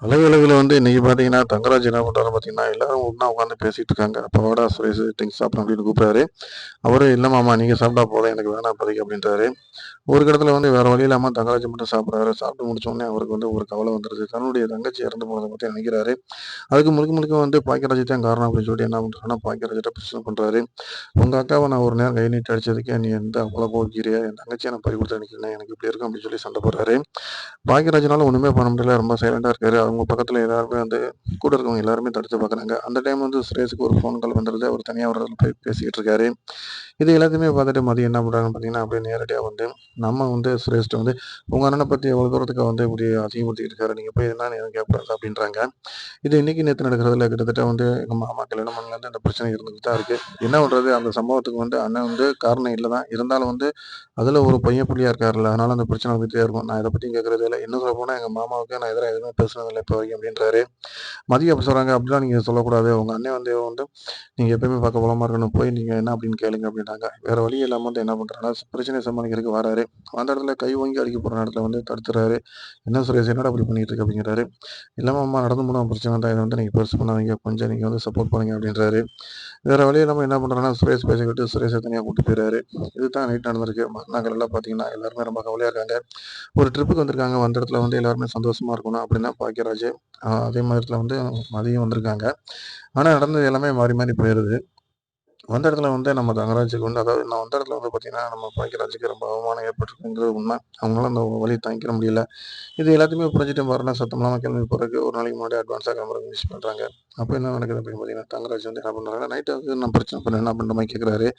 அலுவலகத்துல இன்னைக்கு பார்த்தீங்கன்னா, தங்கராஜ் என்ன பண்றாருன்னு பார்த்தீங்கன்னா, எல்லாரும் ஒண்ணா உட்காந்து பேசிட்டு இருக்காங்க. அப்ப வாடா சுரேஷு ட்ரிங்க்ஸ் சாப்பிடலாம் அப்படின்னு கூப்பிடுறாரு. அவரு இல்ல மாமா நீங்க சாப்பிட்டா போதும் எனக்கு வேணாம் இப்போதைக்கு அப்படின்றாரு. ஒரு கட்டத்துல வேற வழி இல்லாம தங்கராஜ் மட்டும் சாப்பிடுறாரு. சாப்பிட்டு முடிச்ச உடனே அவருக்கு ஒரு கவலை வந்துருது. தன்னுடைய தங்கச்சி இறந்து போனத பத்தி நினைக்கிறாரு. அதுக்கு முழுக்க முழுக்க பாக்கியராஜ் தான் காரணம் அப்படின்னு சொல்லிட்டு என்ன பண்றாருன்னா, பாக்கியராஜ்ட்ட பிரச்சனை பண்றாரு. உங்க அக்காவ நான் ஒரு நேரம் கை நீட்டி அடிச்சதுக்கே நீ அவ்வளோ கோவிக்கிறியா? என் தங்கச்சிய நான் பறி கொடுத்து நிக்கிறேனே எனக்கு இப்படி இருக்கும் அப்படின்னு சொல்லி சண்டை போடுறாரு. பாக்கியராஜ்னால ஒண்ணுமே பண்ண முடியல. ரொம்ப சைலண்டா இருக்காரு. அவங்க பக்கத்துல எல்லாருமே கூட இருக்கவங்க எல்லாருமே தடுத்து பார்க்குறாங்க. அந்த டைம் சுரேஷுக்கு ஒரு ஃபோன் கால் வந்துருது. அவர் தனியா ஒரு இடத்துல போய் பேசிக்கிட்டு இருக்காரு. இது எல்லாத்தையுமே பார்த்துட்டு மதி என்ன பண்றாங்கன்னு பார்த்தீங்கன்னா, அப்படியே நேரடியா நம்ம சுரேஷ்ட்ட "உங்க அண்ணன பத்தி எவ்வளோ தூரத்துக்கு இப்படி அசிங்கப்படுத்திட்டு இருக்காரு. நீங்க போய் என்னன்னு எதுவும் கேட்கக்கூடாதா?" அப்படின்றாங்க. இது இன்னைக்கு நேத்து நடக்கிறதுல கிட்டத்தட்ட எங்க மாமா கல்யாணம் பண்ணதுலேருந்து அந்த பிரச்சனை இருந்துட்டு தான் இருக்கு. என்ன பண்றது? அந்த சம்பவத்துக்கு அண்ணன் காரணம் இல்ல தான். இருந்தாலும் அதுல ஒரு பையன் புள்ளியா இருக்காருல்ல. அதனால அந்த பிரச்சனை வந்துட்டே இருக்கும். நான் இத பத்தியும் கேட்கறதே இல்ல. இன்னும் சொல்லப்போனா எங்க மாமாவுக்கு நான் எதிரா எதுவுமே பேசுனது இல்ல இப்ப வரைக்கும் அப்டின்றாரு. மதியம் அப்ப சொல்றாங்க, "அப்படிலாம் நீங்க சொல்லக்கூடாது. உங்க அண்ணன் நீங்க எப்பயுமே பக்கபலமா இருக்கணும். போய் நீங்க என்ன அப்படின்னு கேளுங்க" அப்படின்னாங்க. வேற வழி இல்லாம என்ன பண்றாருன்னா, பிரச்சனைய சமாளிக்கிறதுக்கு வராரு. வந்த இடத்துல கை ஓங்கி அடிக்க போற இடத்துல தடுத்துறாரு. "என்ன சுரேஷ் என்னடா இப்படி பண்ணிட்டு இருக்க?" அப்படிங்கிறாரு. "இல்ல மாமா நடந்து போன பிரச்சனை தான். இத நீங்க பெருசு பண்ணாதீங்க. கொஞ்சம் நீங்க சப்போர்ட் பண்ணுங்க" அப்படின்றாரு. வேற வழி இல்லாம என்ன பண்றாருன்னா, சுரேஷ் பேச்ச கேட்டு சுரேஷ தனியா கூட்டு போயிறாரு. இதுதான் நைட் நடந்திருக்கு. மறுநாள் காலையில பார்த்தீங்கன்னா, எல்லாருமே ரொம்ப கவலையா இருக்காங்க. ஒரு ட்ரிப்புக்கு வந்திருக்காங்க. வந்த இடத்துல எல்லாருமே சந்தோஷமா இருக்கணும் அப்படின்னு தான் பாக்கியராஜ். அதே நேரத்துல மதியம் வந்திருக்காங்க. ஆனா நடந்தது எல்லாமே மாறி மாறி போயிருது. வந்த இடத்துல நம்ம தங்கராஜுக்கு அதாவது நான் வந்த இடத்துல பார்த்தீங்கன்னா, நம்ம பாக்கியராஜுக்கு ரொம்ப அவமானம் ஏற்பட்டிருக்குங்கிறது உண்ம. அவங்களால அந்த வலிய தாங்கிக்கிற முடியல. இது எல்லாத்தையுமே புரிஞ்சுட்டு மறுநாள் சத்தம் இல்லாம கிளம்பி போறதுக்கு ஒரு நாளைக்கு முன்னாடி அட்வான்ஸா கிளம்புறதுக்கு முயற்சி பண்றாங்க. அப்ப என்ன நடக்குது அப்படின்னு பார்த்தீங்கன்னா, தங்கராஜ் என்ன பண்றாங்க, நைட்டு நான் பிரச்சனை பண்ணேன் என்ன அப்படின்ற மாரி கேட்குறாரு.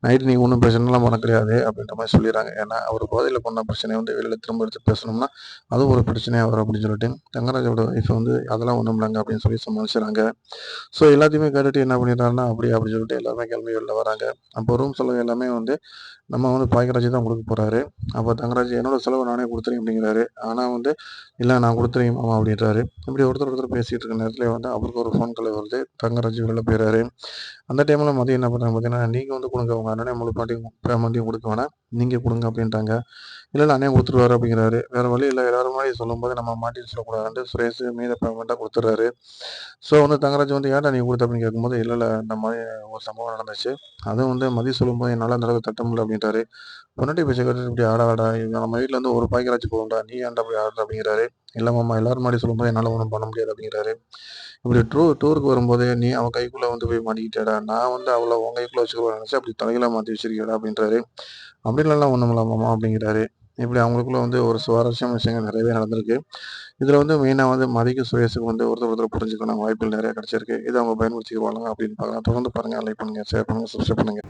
நைட்டு நீ ஒண்ணும் பிரச்சனைலாம் பண்ண கிடையாது அப்படின்ற மாரி சொல்லிர்றாங்க. ஏன்னா, அவர் போதையில பண்ண பிரச்சனைய வெளியில திரும்ப எடுத்து பேசணும்னா, அதுவும் ஒரு பிரச்சனையா வரும் அப்படின்னு சொல்லிட்டு, தங்கராஜோட ஒய்ஃப் அதெல்லாம் ஒண்ணும் இல்லங்க அப்படின்னு சொல்லி சமாளிச்சுறாங்க. ஸோ எல்லாத்தையுமே கேட்டுட்டு என்ன பண்ணிடுறாருன்னா, அப்படியா அப்படின்னு சொல்லிட்டு எல்லாருமே கிளம்பி வெளில வராங்க. அப்போ ரூம் செலவு எல்லாமே நம்ம பாக்கியராஜ் தான் குடுக்க போறாரு. அப்ப தங்கராஜ் என்னோட செலவ நானே குடுத்துறேன் அப்படிங்கிறாரு. ஆனா இல்ல நான் குடுத்துறேன் மாமா அப்படின்றாரு. இப்படி ஒருத்தர் பேசிட்டு இருக்க நேரத்திலே அவருக்கு ஒரு ஃபோன் கால் வருது. தங்கராஜ் வெளில போயிறாரு. அந்த டைம்ல மதியம் என்ன பண்றாங்க பார்த்தீங்கன்னா, நீங்க குடுங்க உங்க அண்ணனே முழு பேமெண்ட்டையும் குடுக்க வேணாம். நீங்க குடுங்க அப்படின்ட்டாங்க. இல்ல, இல்ல அண்ணன் குடுத்துருவாரு அப்படிங்கிறாரு. வேற வழி இல்ல எல்லாரும் முன்னாடி சொல்லும்போது நம்ம மாட்டி சொல்லக்கூடாதுன்ட்டு சுரேஷ் மீத பேமெண்ட்ட குடுத்துறாரு. ஸோ தங்கராஜ் "ஏன்டா நீ குடுத்த?" அப்படின்னு கேட்கும்போது, "இல்ல, இல்ல இந்த மாரி ஒரு சம்பவம் நடந்துச்சு. அதுவும் மதி சொல்லும்போது என்னால அந்த அளவுக்கு தட்ட முடியல" அப்படின்ட்டாரு. பொண்டாட்டி பேச்ச கேட்டுட்டு இப்படி ஆடாதடா! நம்ம வீட்ல ஒரு பாய்க்கராச்சு போகும்டா. நீ ஏன்டா இப்படி ஆடுற? அப்படிங்கிறாரு. இல்ல மாமா எல்லாரும் முன்னாடி சொல்லும்போது என்னால ஒண்ணும் பண்ண முடியாது அப்படிங்கிறாரு. இப்படி டூருக்கு வரும்போது நீ அவ கைக்குள்ள போய் மாட்டிக்கிட்டேடா. நான் அவள உன் கைக்குள்ள வச்சுக்கணும்னு நெனச்சேன். அப்படி தலைகீழா மாத்தி வச்சிருக்கியேடா அப்படின்றாரு. அப்படின்லாம் ஒண்ணும் இல்ல மாமா அப்படிங்கிறாரு. இப்படி அவங்களுக்குள்ள ஒரு சுவாரஸ்யமான விஷயங்கள் நிறையவே நடந்திருக்கு. இதுல மெயினா மதிக்கும் சுரேஷுக்கு ஒருத்தர் புரிஞ்சுக்கணும் வாய்ப்புகள் நெறைய கிடைச்சிருக்கு. இத அவங்க பயன்படுத்திக்குவாங்க அப்படின்னு பார்க்கலாம். தொடர்ந்து பாருங்க. லைக் பண்ணுங்க, ஷேர் பண்ணுங்க, சப்ஸ்கிரைப் பண்ணுங்க.